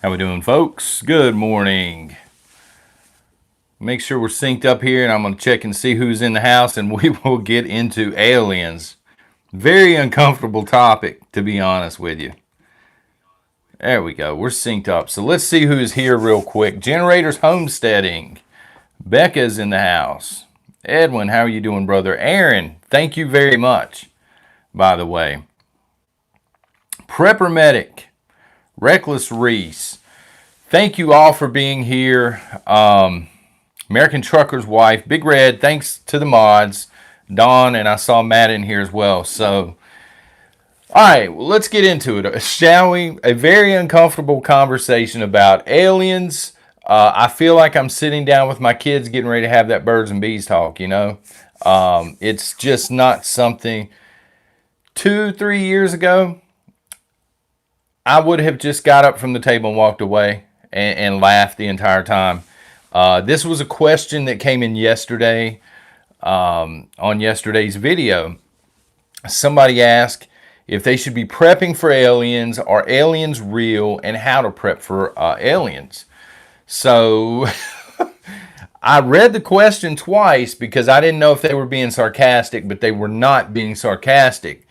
How we doing, folks? Good morning. Make sure we're synced up here, and I'm going to check and see who's in the house, and we will get into aliens. Very uncomfortable topic, to be honest with you. There we go. We're synced up. So let's see who's here real quick. Generators Homesteading. Becca's in the house. Edwin, how are you doing, brother? Aaron, thank you very much, by the way. Prepper Medic. Reckless Reese. Thank you all for being here. American Trucker's Wife, Big Red, thanks to the mods. Dawn, and I saw Matt in here as well. So, all right, well, let's get into it, shall we? A very uncomfortable conversation about aliens. I feel like I'm sitting down with my kids getting ready to have that birds and bees talk, you know? It's just not something. 2-3 years ago, I would have just got up from the table and walked away and laughed the entire time. This was a question that came in yesterday on yesterday's video. Somebody asked if they should be prepping for aliens, are aliens real, and how to prep for aliens. So I read the question twice because I didn't know if they were being sarcastic, but they were not being sarcastic.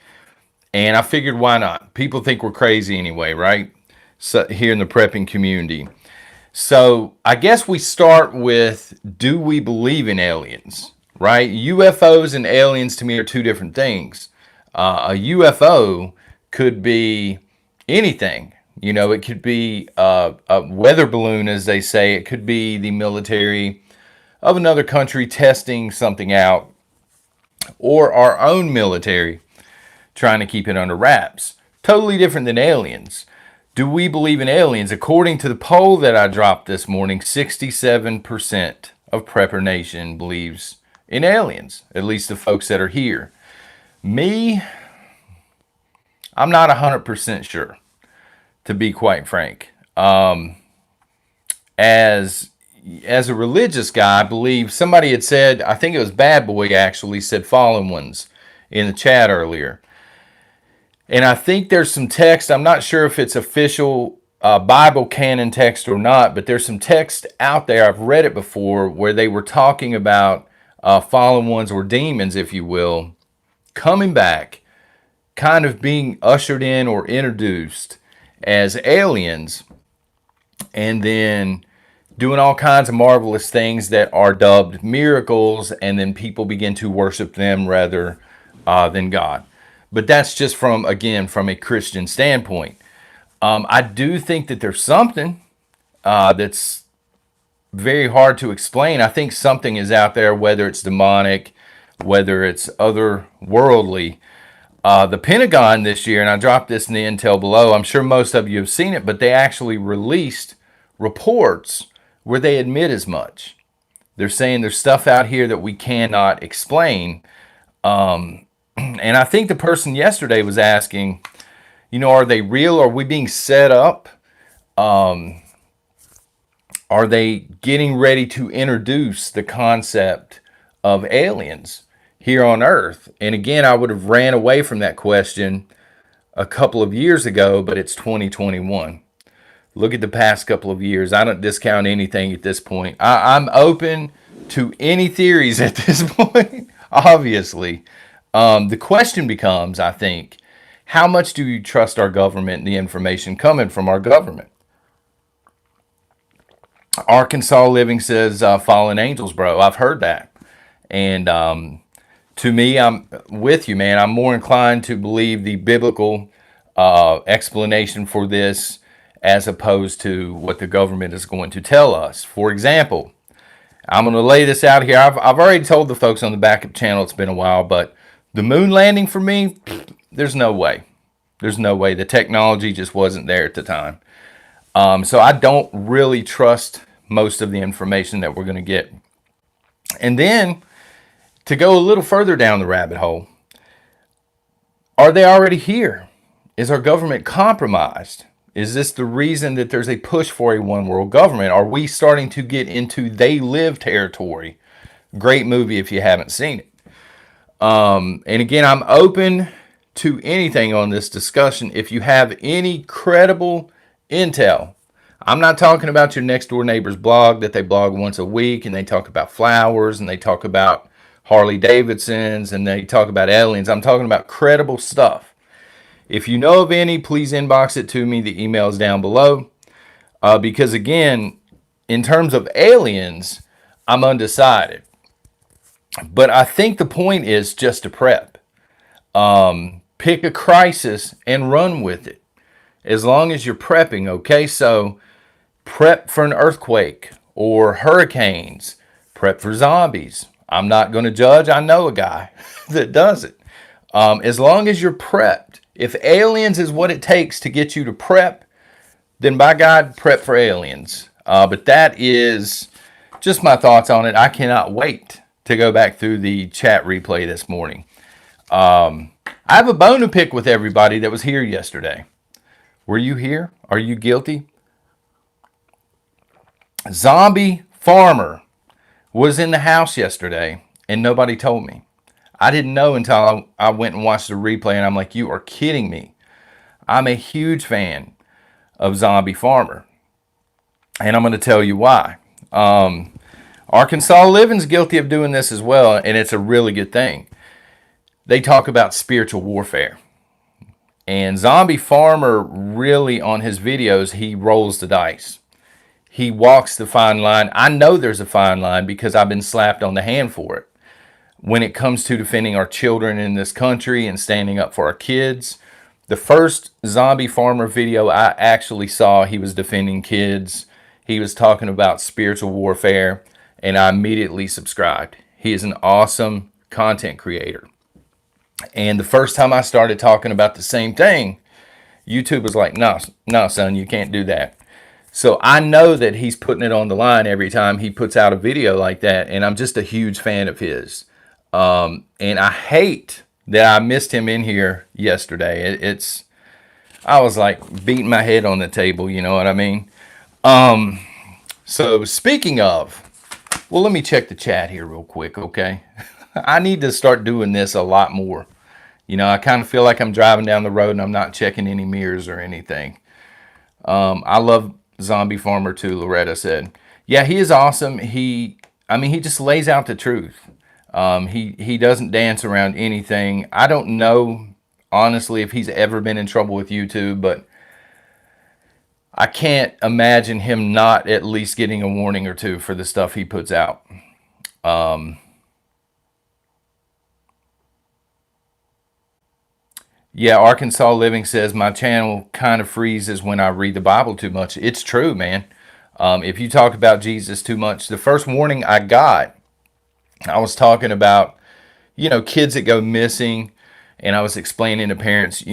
And I figured, why not? People think we're crazy anyway, right? So here in the prepping community. So I guess we start with, do we believe in aliens, right? UFOs and aliens to me are two different things. A UFO could be anything. You know, it could be a weather balloon, as they say. It could be the military of another country testing something out, or our own military trying to keep it under wraps. Totally different than aliens. Do we believe in aliens? According to the poll that I dropped this morning, 67% of Prepper Nation believes in aliens, at least the folks that are here. Me, I'm not 100% sure, to be quite frank. As a religious guy, I believe somebody had said, I think it was Bad Boy actually said fallen ones in the chat earlier. And I think there's some text, I'm not sure if it's official Bible canon text or not, but there's some text out there, I've read it before, where they were talking about fallen ones or demons, if you will, coming back, kind of being ushered in or introduced as aliens, and then doing all kinds of marvelous things that are dubbed miracles, and then people begin to worship them rather than God. But that's just from a Christian standpoint. I do think that there's something that's very hard to explain. I think something is out there, whether it's demonic, whether it's otherworldly. The Pentagon this year, and I dropped this in the intel below, I'm sure most of you have seen it, but they actually released reports where they admit as much. They're saying there's stuff out here that we cannot explain. And I think the person yesterday was asking, you know, are they real? Are we being set up? Are they getting ready to introduce the concept of aliens here on Earth? And again, I would have ran away from that question a couple of years ago, but it's 2021. Look at the past couple of years. I don't discount anything at this point. I'm open to any theories at this point, obviously. The question becomes, I think, how much do you trust our government and the information coming from our government? Arkansas Living says fallen angels, bro. I've heard that. And to me, I'm with you, man. I'm more inclined to believe the biblical explanation for this as opposed to what the government is going to tell us. For example, I'm going to lay this out here. I've already told the folks on the backup channel, it's been a while, but the moon landing for me, there's no way. There's no way. The technology just wasn't there at the time. So I don't really trust most of the information that we're going to get. And then, to go a little further down the rabbit hole, are they already here? Is our government compromised? Is this the reason that there's a push for a one world government? Are we starting to get into they live territory? Great movie if you haven't seen it. And again, I'm open to anything on this discussion. If you have any credible intel, I'm not talking about your next door neighbor's blog that they blog once a week and they talk about flowers and they talk about Harley Davidsons and they talk about aliens. I'm talking about credible stuff. If you know of any, please inbox it to me. The email is down below. Because again, in terms of aliens, I'm undecided. But I think the point is just to prep. Pick a crisis and run with it. As long as you're prepping, okay? So prep for an earthquake or hurricanes. Prep for zombies. I'm not going to judge. I know a guy that does it. As long as you're prepped. If aliens is what it takes to get you to prep, then by God, prep for aliens. But that is just my thoughts on it. I cannot wait to go back through the chat replay this morning. I have a bone to pick with everybody that was here yesterday. Were you here? Are you guilty? Zombie Farmer was in the house yesterday and nobody told me. I didn't know until I went and watched the replay and I'm like, you are kidding me. I'm a huge fan of Zombie Farmer. And I'm going to tell you why. Arkansas Living's guilty of doing this as well, and it's a really good thing. They talk about spiritual warfare. And Zombie Farmer really, on his videos, he rolls the dice. He walks the fine line. I know there's a fine line because I've been slapped on the hand for it. When it comes to defending our children in this country and standing up for our kids, the first Zombie Farmer video I actually saw, he was defending kids. He was talking about spiritual warfare, and I immediately subscribed. He is an awesome content creator. And the first time I started talking about the same thing, YouTube was like, no, son, you can't do that. So I know that he's putting it on the line every time he puts out a video like that, and I'm just a huge fan of his. And I hate that I missed him in here yesterday. I was like beating my head on the table, you know what I mean? So speaking of, well, let me check the chat here real quick, okay? I need to start doing this a lot more. You know, I kind of feel like I'm driving down the road and I'm not checking any mirrors or anything. I love Zombie Farmer too, Loretta said. Yeah, he is awesome. He just lays out the truth. He doesn't dance around anything. I don't know, honestly, if he's ever been in trouble with YouTube, but I can't imagine him not at least getting a warning or two for the stuff he puts out. Yeah, Arkansas Living says, my channel kind of freezes when I read the Bible too much. It's true, man. If you talk about Jesus too much, the first warning I got, I was talking about, kids that go missing, and I was explaining to parents,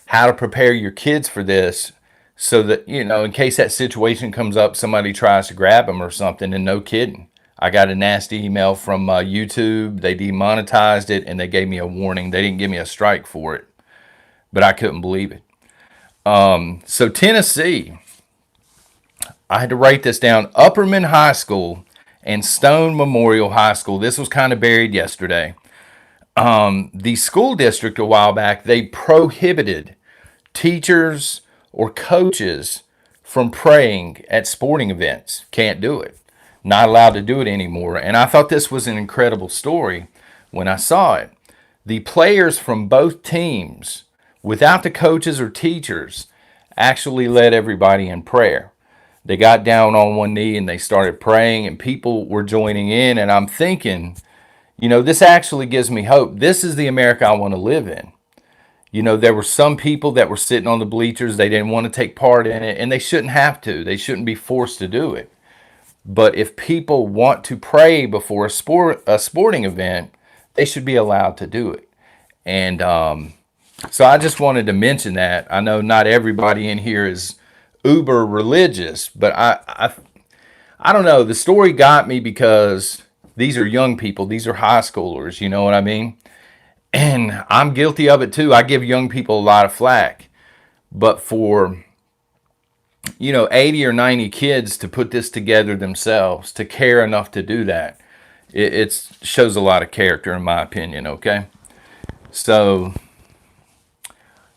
how to prepare your kids for this so that, in case that situation comes up, somebody tries to grab them or something, and no kidding. I got a nasty email from YouTube. They demonetized it, and they gave me a warning. They didn't give me a strike for it, but I couldn't believe it. So Tennessee, I had to write this down. Upperman High School and Stone Memorial High School. This was kind of buried yesterday. The school district a while back, they prohibited teachers or coaches from praying at sporting events. Can't do it. Not allowed to do it anymore. And I thought this was an incredible story when I saw it. The players from both teams, without the coaches or teachers, actually led everybody in prayer. They got down on one knee and they started praying, and people were joining in. And I'm thinking, this actually gives me hope. This is the America I want to live in. There were some people that were sitting on the bleachers. They didn't want to take part in it, and they shouldn't have to. They shouldn't be forced to do it. But if people want to pray before a sporting event, they should be allowed to do it. And so I just wanted to mention that. I know not everybody in here is uber religious, but I don't know. The story got me because these are young people. These are high schoolers. You know what I mean? And I'm guilty of it too. I give young people a lot of flack. But for, 80 or 90 kids to put this together themselves, to care enough to do that, it shows a lot of character in my opinion, okay? So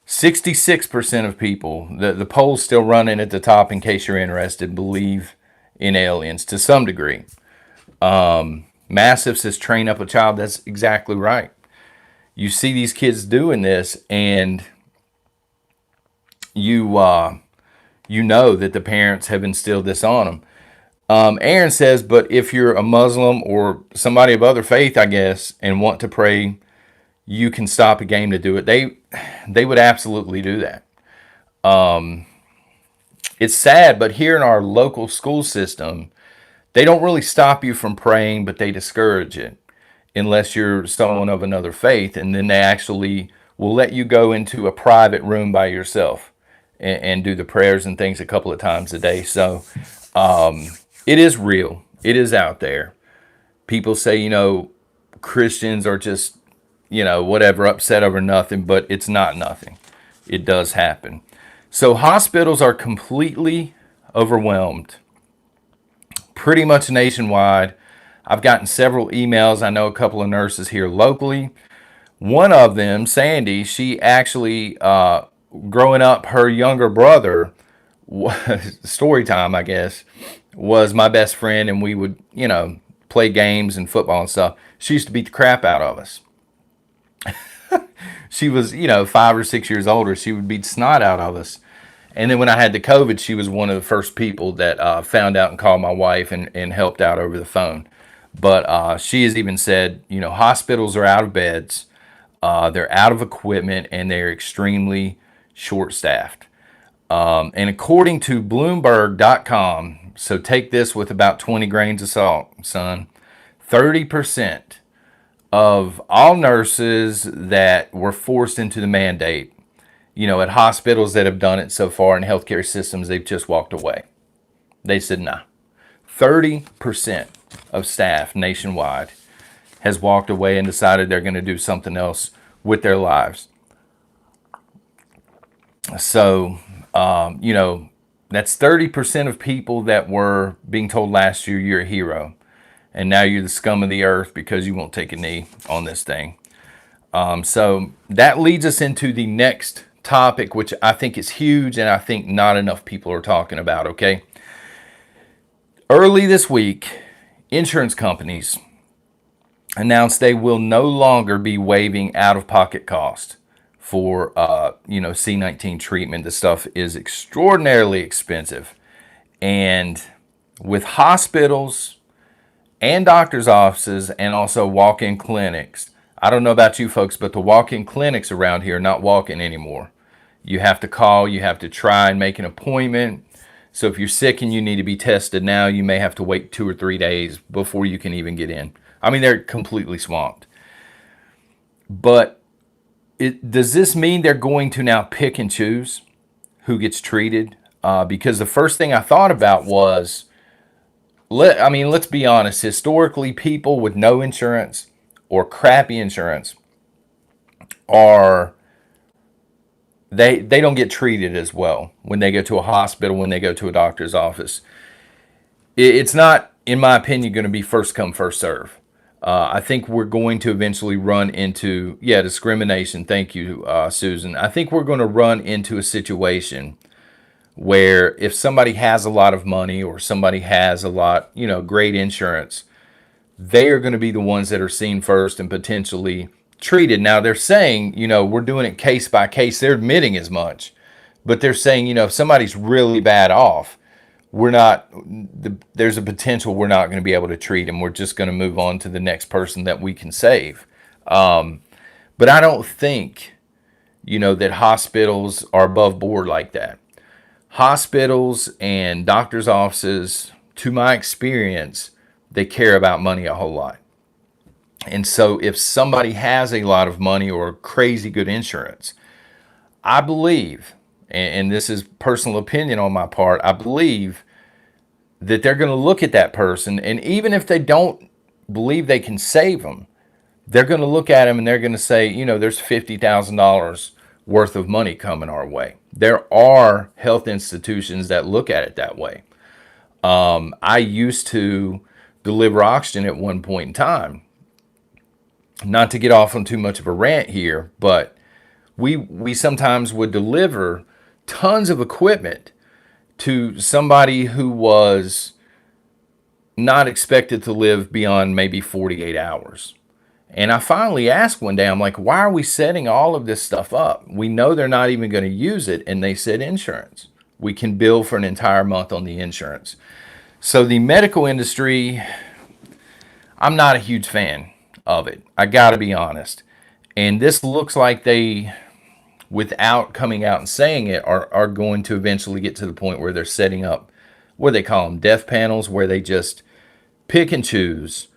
66% of people, the poll's still running at the top in case you're interested, believe in aliens to some degree. Massive says train up a child. That's exactly right. You see these kids doing this, and you know that the parents have instilled this on them. Aaron says, but if you're a Muslim or somebody of other faith, I guess, and want to pray, you can stop a game to do it. They would absolutely do that. It's sad, but here in our local school system, they don't really stop you from praying, but they discourage it unless you're someone of another faith. And then they actually will let you go into a private room by yourself and do the prayers and things a couple of times a day. So it is real. It is out there. People say, Christians are just, whatever, upset over nothing, but it's not nothing. It does happen. So hospitals are completely overwhelmed, pretty much nationwide. I've gotten several emails. I know a couple of nurses here locally. One of them, Sandy, she actually, growing up, her younger brother, story time, I guess, was my best friend, and we would, play games and football and stuff. She used to beat the crap out of us. She was, 5 or 6 years older. She would beat snot out of us. And then when I had the COVID, she was one of the first people that found out and called my wife and helped out over the phone. But she has even said, hospitals are out of beds, they're out of equipment, and they're extremely short-staffed. And according to Bloomberg.com, so take this with about 20 grains of salt, son, 30% of all nurses that were forced into the mandate, at hospitals that have done it so far in healthcare systems, they've just walked away. They said, nah. 30% of staff nationwide has walked away and decided they're going to do something else with their lives. So, that's 30% of people that were being told last year you're a hero. And now you're the scum of the earth because you won't take a knee on this thing. So that leads us into the next topic, which I think is huge and I think not enough people are talking about, okay? Early this week, insurance companies announced they will no longer be waiving out-of-pocket costs for, C19 treatment. The stuff is extraordinarily expensive. And with hospitals and doctor's offices and also walk-in clinics, I don't know about you folks, but the walk-in clinics around here are not walking anymore. You have to call, you have to try and make an appointment. So if you're sick and you need to be tested now, you may have to wait 2 or 3 days before you can even get in. I mean, they're completely swamped. But does this mean they're going to now pick and choose who gets treated? Because the first thing I thought about was, let's be honest. Historically, people with no insurance or crappy insurance they don't get treated as well when they go to a hospital, when they go to a doctor's office. It's not, in my opinion, going to be first come, first serve. I think we're going to eventually run into, discrimination. Thank you, Susan. I think we're going to run into a situation where if somebody has a lot of money or somebody has a lot, great insurance, they are going to be the ones that are seen first and potentially treated. Now they're saying, we're doing it case by case. They're admitting as much, but they're saying, if somebody's really bad off, there's a potential we're not going to be able to treat them. We're just going to move on to the next person that we can save. But I don't think, that hospitals are above board like that. Hospitals and doctors' offices, to my experience, they care about money a whole lot. And so if somebody has a lot of money or crazy good insurance, I believe, and this is personal opinion on my part, I believe that they're going to look at that person, and even if they don't believe they can save them, they're going to look at them and they're going to say, there's $50,000 worth of money coming our way. There are health institutions that look at it that way. I used to deliver oxygen at one point in time. Not to get off on too much of a rant here, but we sometimes would deliver tons of equipment to somebody who was not expected to live beyond maybe 48 hours. And I finally asked one day, I'm like, why are we setting all of this stuff up? We know they're not even going to use it. And they said insurance. We can bill for an entire month on the insurance. So the medical industry, I'm not a huge fan of it. I got to be honest. And this looks like they, without coming out and saying it, are going to eventually get to the point where they're setting up what they call them death panels, where they just pick and choose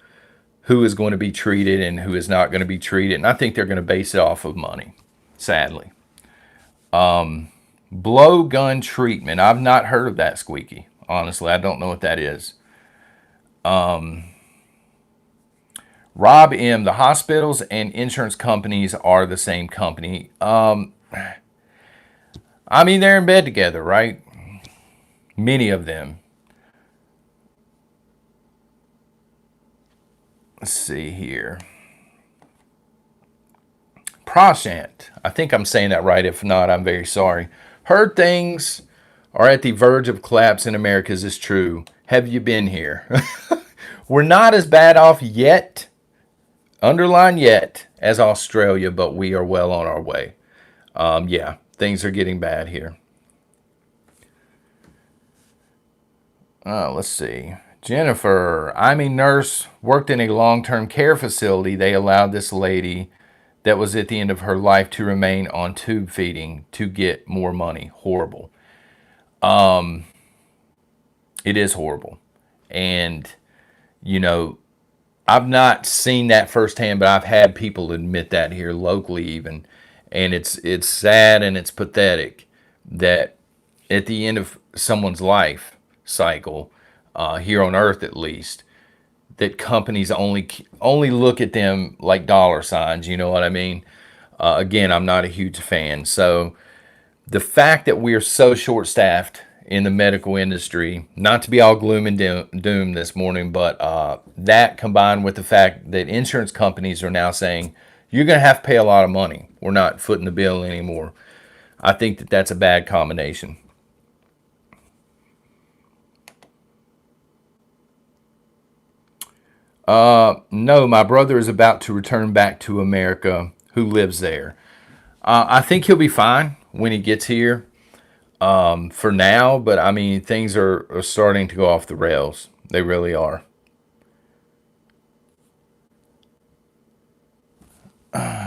who is going to be treated and who is not going to be treated. And I think they're going to base it off of money, sadly. Blowgun treatment. I've not heard of that, Squeaky. Honestly, I don't know what that is. Rob M., the hospitals and insurance companies are the same company. I mean, they're in bed together, right? Many of them. Let's see here. Prashant. I think I'm saying that right. If not, I'm very sorry. Heard things are at the verge of collapse in America. Is this true? Have you been here? We're not as bad off yet, underline yet, as Australia, but we are well on our way. Yeah, things are getting bad here. Let's see. Jennifer, I'm a nurse, worked in a long-term care facility. They allowed this lady that was at the end of her life to remain on tube feeding to get more money. Horrible. It is horrible. And, you know, I've not seen that firsthand, but I've had people admit that here locally even. And it's sad and it's pathetic that at the end of someone's life cycle, here on Earth at least, that companies only look at them like dollar signs. You know what I mean? Again, I'm not a huge fan. So the fact that we are so short-staffed in the medical industry, not to be all gloom and doom this morning, but that combined with the fact that insurance companies are now saying, you're going to have to pay a lot of money. We're not footing the bill anymore. I think that that's a bad combination. No, my brother is about to return back to America who lives there. I think he'll be fine when he gets here for now, but I mean, things are starting to go off the rails. They really are.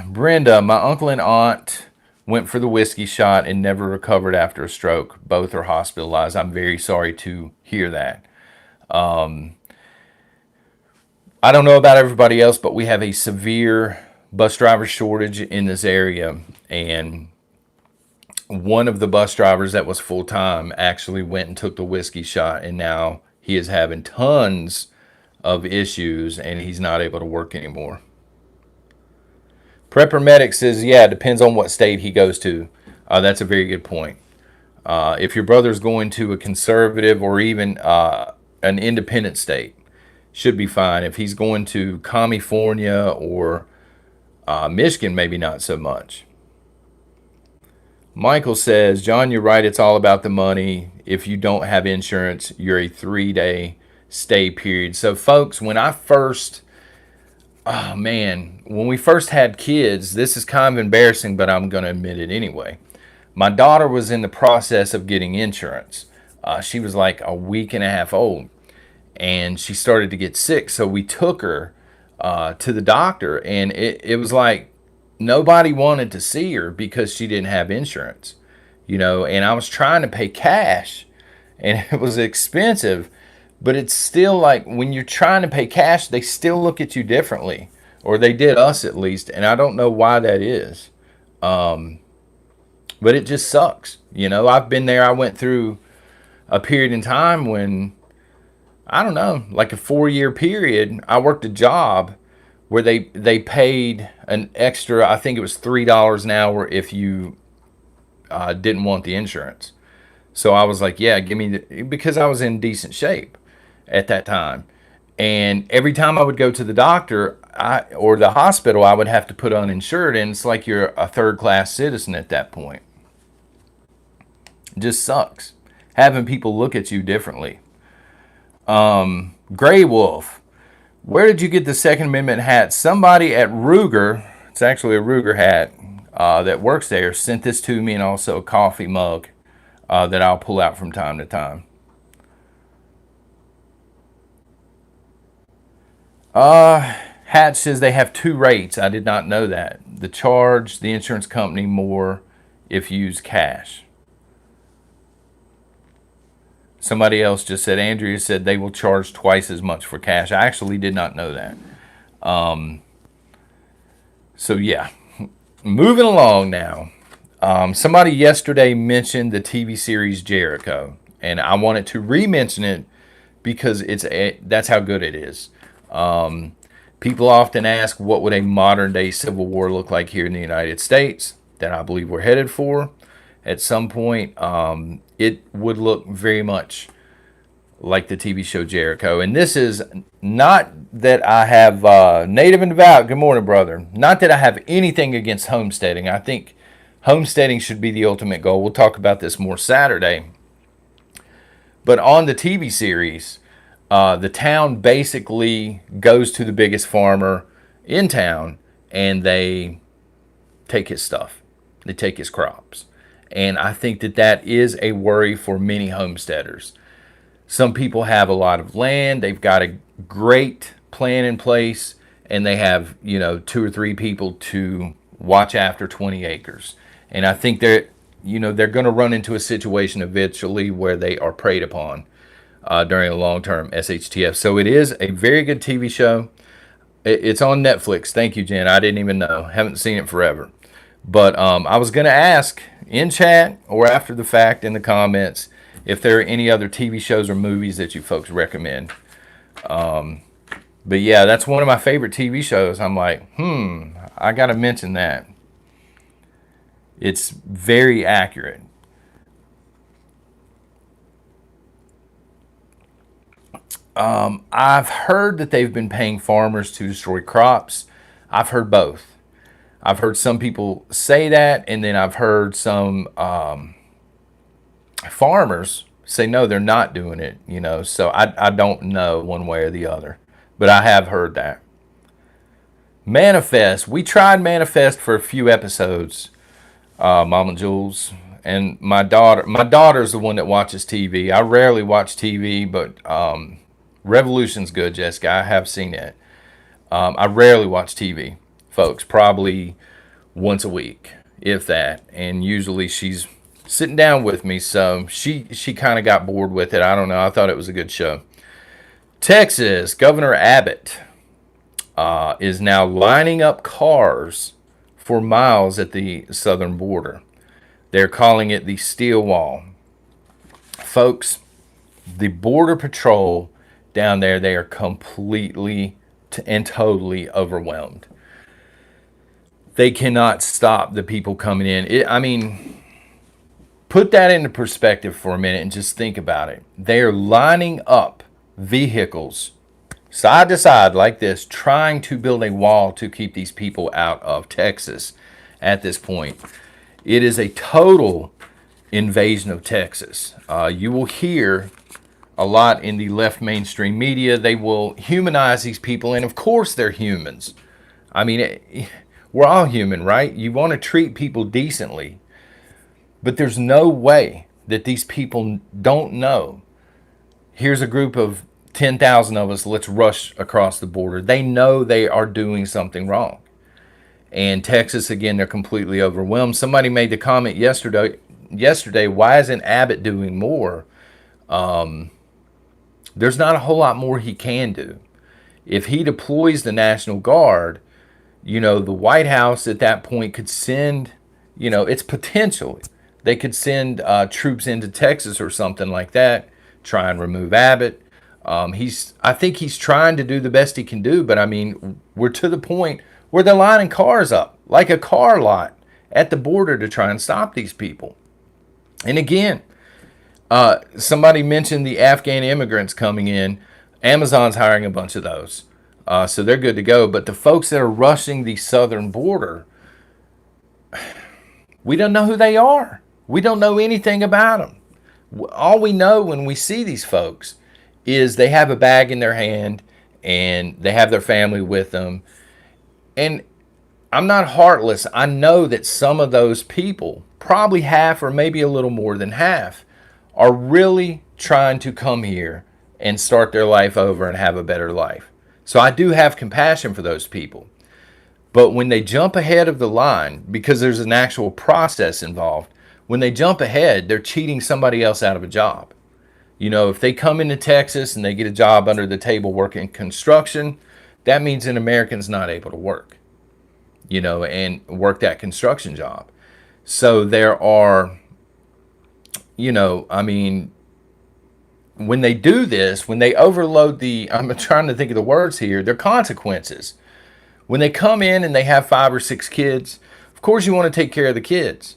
Brenda, my uncle and aunt went for the whiskey shot and never recovered after a stroke. Both are hospitalized. I'm very sorry to hear that. I don't know about everybody else, but we have a severe bus driver shortage in this area. And one of the bus drivers that was full time actually went and took the whiskey shot. And now he is having tons of issues and he's not able to work anymore. Prepper Medic says, yeah, it depends on what state he goes to. That's a very good point. If your brother's going to a conservative or even an independent state, should be fine. If he's going to California or Michigan, maybe not so much. Michael says, John, you're right. It's all about the money. If you don't have insurance, you're a 3-day stay period. So, folks, when we first had kids, this is kind of embarrassing, but I'm going to admit it anyway. My daughter was in the process of getting insurance. She was like a week and a half old. And she started to get sick, so we took her to the doctor, and it was like nobody wanted to see her because she didn't have insurance, and I was trying to pay cash, and it was expensive, but it's still like when you're trying to pay cash, they still look at you differently, or they did us at least, and I don't know why that is, but it just sucks. I've been there. I went through a period in time when, I don't know, like a 4-year period, I worked a job where they paid an extra, I think it was $3 an hour if you didn't want the insurance. So I was like, yeah, give me because I was in decent shape at that time. And every time I would go to the doctor, or the hospital, I would have to put uninsured, and it's like you're a third class citizen at that point. It just sucks having people look at you differently. Gray Wolf, where did you get the Second Amendment hat? Somebody at Ruger, it's actually a Ruger hat that works there, sent this to me, and also a coffee mug that I'll pull out from time to time. Hatch says they have two rates. I did not know that. The charge the insurance company more if you use cash. Somebody else just said, Andrea said they will charge twice as much for cash. I actually did not know that. So yeah, moving along now. Somebody yesterday mentioned the TV series Jericho, and I wanted to re-mention it because that's how good it is. People often ask, what would a modern day civil war look like here in the United States? That I believe we're headed for at some point. It would look very much like the TV show Jericho. And this is not that I have Native and Devout. Good morning, brother. Not that I have anything against homesteading. I think homesteading should be the ultimate goal. We'll talk about this more Saturday. But on the TV series, the town basically goes to the biggest farmer in town, and they take his stuff. They take his crops. And I think that is a worry for many homesteaders. Some people have a lot of land. They've got a great plan in place, and they have, 2 or 3 people to watch after 20 acres. And I think they're going to run into a situation eventually where they are preyed upon during a long-term SHTF. So it is a very good TV show. It's on Netflix. Thank you, Jen. I didn't even know. Haven't seen it forever. But I was going to ask in chat or after the fact in the comments if there are any other TV shows or movies that you folks recommend. But yeah, that's one of my favorite TV shows. I'm like, I got to mention that. It's very accurate. I've heard that they've been paying farmers to destroy crops. I've heard both. I've heard some people say that, and then I've heard some farmers say no, they're not doing it. So I don't know one way or the other, but I have heard that. Manifest. We tried Manifest for a few episodes, Mama Jules, and my daughter's the one that watches TV. I rarely watch TV, but Revolution's good, Jessica. I have seen it. I rarely watch TV, folks. Probably once a week, if that. And usually she's sitting down with me, so she kind of got bored with it. I don't know. I thought it was a good show. Texas, Governor Abbott is now lining up cars for miles at the southern border. They're calling it the steel wall. Folks, the Border Patrol down there, they are completely and totally overwhelmed. They cannot stop the people coming in. Put that into perspective for a minute and just think about it. They are lining up vehicles side to side like this, trying to build a wall to keep these people out of Texas at this point. It is a total invasion of Texas. You will hear a lot in the left mainstream media. They will humanize these people, and of course they're humans. We're all human, right? You want to treat people decently. But there's no way that these people don't know. Here's a group of 10,000 of us, let's rush across the border. They know they are doing something wrong. And Texas, again, they're completely overwhelmed. Somebody made the comment yesterday, why isn't Abbott doing more? There's not a whole lot more he can do. If he deploys the National Guard, the White House at that point could send, it's potential. They could send troops into Texas or something like that, try and remove Abbott. I think he's trying to do the best he can do, but we're to the point where they're lining cars up like a car lot at the border to try and stop these people. And again, somebody mentioned the Afghan immigrants coming in. Amazon's hiring a bunch of those. So they're good to go. But the folks that are rushing the southern border, we don't know who they are. We don't know anything about them. All we know when we see these folks is they have a bag in their hand and they have their family with them. And I'm not heartless. I know that some of those people, probably half or maybe a little more than half, are really trying to come here and start their life over and have a better life. So I do have compassion for those people. But when they jump ahead of the line, because there's an actual process involved, when they jump ahead, they're cheating somebody else out of a job. You know, if they come into Texas and they get a job under the table working construction, that means an American's not able to work, you know, and work that construction job. So there are, you know, I mean, when they do this, when they overload I'm trying to think of the words here, their consequences. When they come in and they have 5 or 6 kids, of course you want to take care of the kids.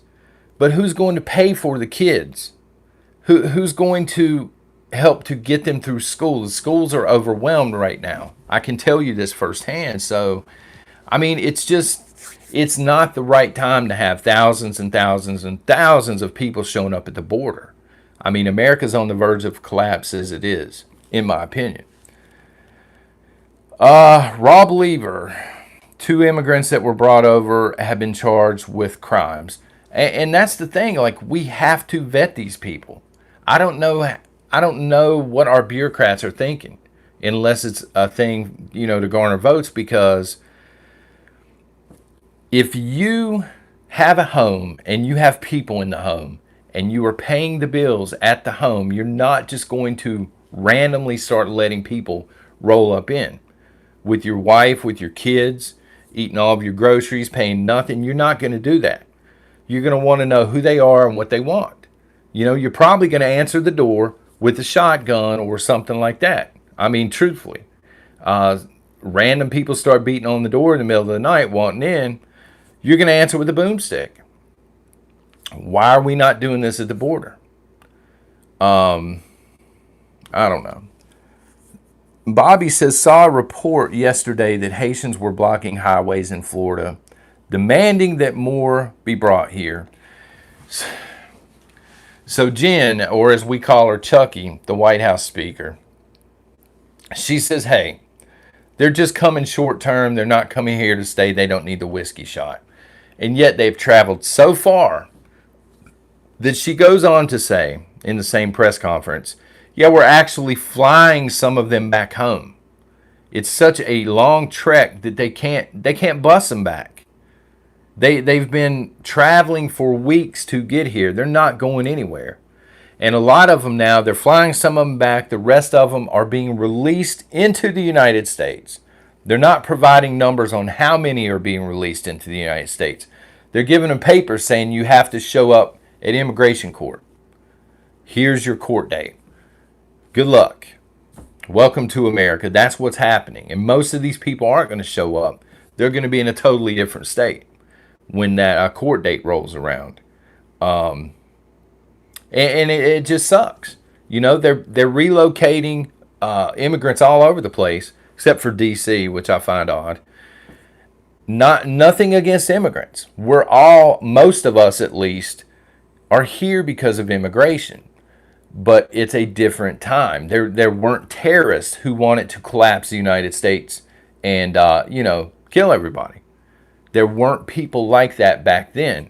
But who's going to pay for the kids? Who's going to help to get them through school? The schools are overwhelmed right now. I can tell you this firsthand. So, I mean, it's not the right time to have thousands and thousands and thousands of people showing up at the border. I mean, America's on the verge of collapse as it is, in my opinion. Rob Lever, 2 immigrants that were brought over have been charged with crimes. And that's the thing, like, we have to vet these people. I don't know what our bureaucrats are thinking, unless it's a thing, you know, to garner votes, because if you have a home and you have people in the home and you are paying the bills at the home, you're not just going to randomly start letting people roll up in with your wife, with your kids, eating all of your groceries, paying nothing. You're not going to do that. You're going to want to know who they are and what they want. You know, you're probably going to answer the door with a shotgun or something like that. I mean, truthfully, random people start beating on the door in the middle of the night wanting in, you're going to answer with a boomstick. Why are we not doing this at the border? I don't know. Bobby says, saw a report yesterday that Haitians were blocking highways in Florida, demanding that more be brought here. So Jen, or as we call her, Chucky, the White House speaker, she says, hey, they're just coming short term. They're not coming here to stay. They don't need the whiskey shot. And yet they've traveled so far that she goes on to say in the same press conference, yeah, we're actually flying some of them back home. It's such a long trek that they can't bus them back. They've been traveling for weeks to get here. They're not going anywhere. And a lot of them now, they're flying some of them back. The rest of them are being released into the United States. They're not providing numbers on how many are being released into the United States. They're giving them papers saying you have to show up at immigration court. Here's your court date. Good luck. Welcome to America. That's what's happening. And most of these people aren't going to show up. They're going to be in a totally different state when that court date rolls around. And it just sucks. You know, they're relocating immigrants all over the place, except for D.C., which I find odd. Nothing against immigrants. Most of us at least, are here because of immigration. But it's a different time. There weren't terrorists who wanted to collapse the United States and, kill everybody. There weren't people like that back then.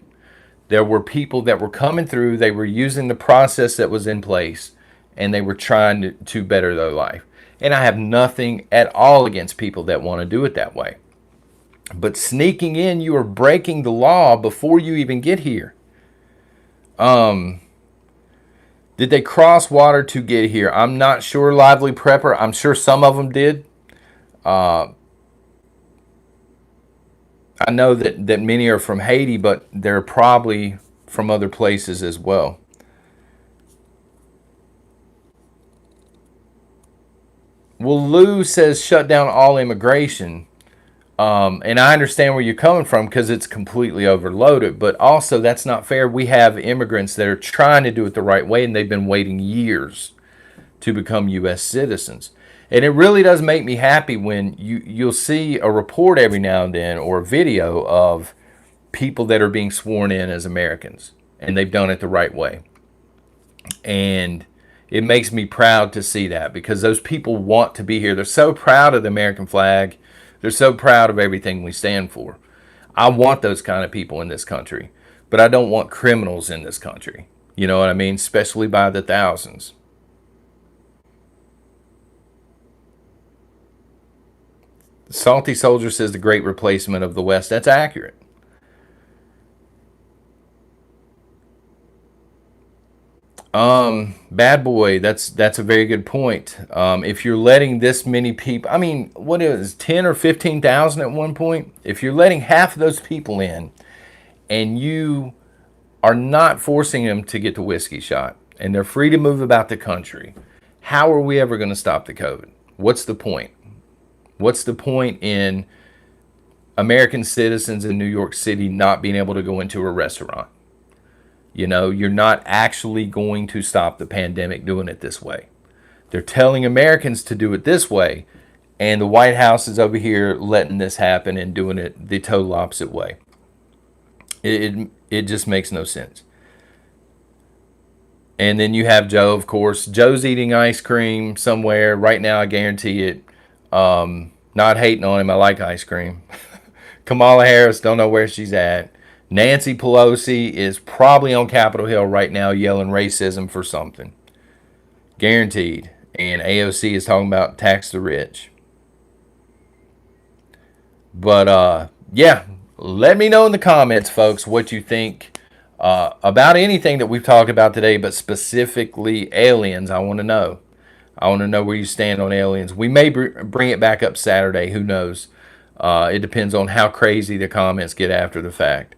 There were people that were coming through. They were using the process that was in place, and they were trying to better their life. And I have nothing at all against people that want to do it that way. But sneaking in, you are breaking the law before you even get here. Did they cross water to get here? I'm not sure, Lively Prepper. I'm sure some of them did. I know that many are from Haiti, but they're probably from other places as well. Well, Lou says shut down all immigration. And I understand where you're coming from because it's completely overloaded. But also, that's not fair. We have immigrants that are trying to do it the right way, and they've been waiting years to become U.S. citizens. And it really does make me happy when you'll see a report every now and then or a video of people that are being sworn in as Americans and they've done it the right way. And it makes me proud to see that because those people want to be here. They're so proud of the American flag. They're so proud of everything we stand for. I want those kind of people in this country, but I don't want criminals in this country. You know what I mean? Especially by the thousands. Salty Soldier says the great replacement of the West. That's accurate. Bad boy. That's a very good point. If you're letting this many people, I mean, what is 10 or 15,000 at one point? If you're letting half of those people in, and you are not forcing them to get the whiskey shot, and they're free to move about the country, how are we ever going to stop the COVID? What's the point? What's the point in American citizens in New York City not being able to go into a restaurant? You know, you're not actually going to stop the pandemic doing it this way. They're telling Americans to do it this way, and the White House is over here letting this happen and doing it the total opposite way. It just makes no sense. And then you have Joe, of course. Joe's eating ice cream somewhere right now. I guarantee it. Not hating on him. I like ice cream. Kamala Harris, don't know where she's at. Nancy Pelosi is probably on Capitol Hill right now yelling racism for something. Guaranteed. And AOC is talking about tax the rich. But, yeah, let me know in the comments, folks, what you think about anything that we've talked about today, but specifically aliens. I want to know. I want to know where you stand on aliens. We may bring it back up Saturday. Who knows? It depends on how crazy the comments get after the fact.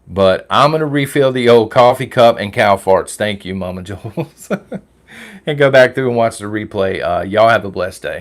But I'm going to refill the old coffee cup and cow farts. Thank you, Mama Jules. And go back through and watch the replay. Y'all have a blessed day.